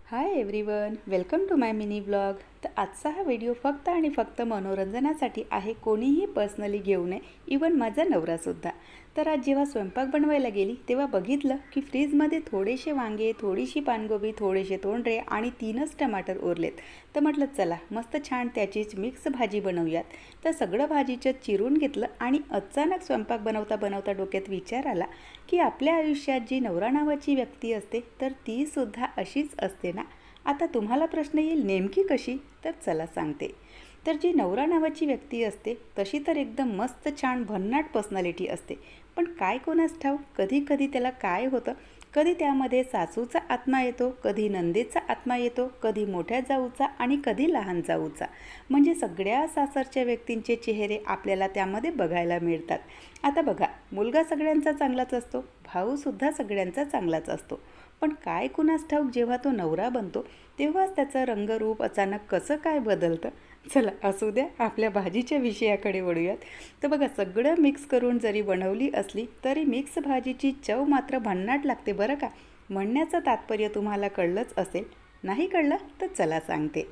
High everyone, welcome to my mini blog. तर आजचा हा व्हिडिओ फक्त आणि फक्त मनोरंजनासाठी आहे. कोणीही पर्सनली घेऊ नये, इवन माझा नवरासुद्धा. तर आज जेव्हा स्वयंपाक बनवायला गेली तेव्हा बघितलं की फ्रीजमध्ये थोडेसे वांगे, थोडीशी पानगोबी, थोडेसे तोंडरे आणि 3च टमाटर उरलेत. तर म्हटलं चला मस्त छान त्याचीच मिक्स भाजी बनवूयात. तर सगळं भाजीचं चिरून घेतलं आणि अचानक स्वयंपाक बनवता बनवता डोक्यात विचार आला की आपल्या आयुष्यात जी नवरा नावाची व्यक्ती असते तर तीसुद्धा अशीच असते ना. आता तुम्हाला प्रश्न येईल नेमकी कशी, तर चला सांगते. तर जी नवरा नावाची व्यक्ती असते तशी तर एकदम मस्त छान भन्नाट पर्सनॅलिटी असते. पण काय कोणास ठाऊक कधी कधी त्याला काय होतं, कधी त्यामध्ये सासूचा आत्मा येतो, कधी नंदेचा आत्मा येतो, कधी मोठ्या जाऊचा आणि कधी लहान जाऊचा. म्हणजे सगळ्या सासरच्या व्यक्तींचे चेहरे आपल्याला त्यामध्ये बघायला मिळतात. आता बघा, मुलगा सगळ्यांचा चांगलाच असतो, भाऊसुद्धा सगळ्यांचा चांगलाच असतो. पण काय कुणास ठाऊक जेव्हा तो नवरा बनतो तेव्हाच त्याचं रंगरूप अचानक कसं काय बदलतं. चला असू द्या, आपल्या भाजीच्या विषयाकडे वळूयात. तर बघा, सगळं मिक्स करून जरी बनवली असली तरी मिक्स भाजीची चव मात्र भन्नाट लागते बरं का. म्हणण्याचं तात्पर्य तुम्हाला कळलंच असेल. नाही कळलं तर चला सांगते.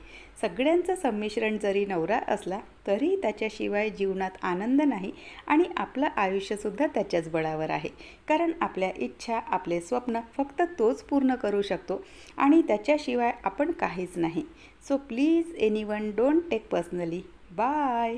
सगळ्यांचं संमिश्रण जरी नवरा असला तरी त्याच्याशिवाय जीवनात आनंद नाही आणि आपलं आयुष्यसुद्धा त्याच्याच बळावर आहे. कारण आपल्या इच्छा, आपले स्वप्न फक्त तोच पूर्ण करू शकतो आणि त्याच्याशिवाय आपण काहीच नाही. So please anyone don't take personally. Bye.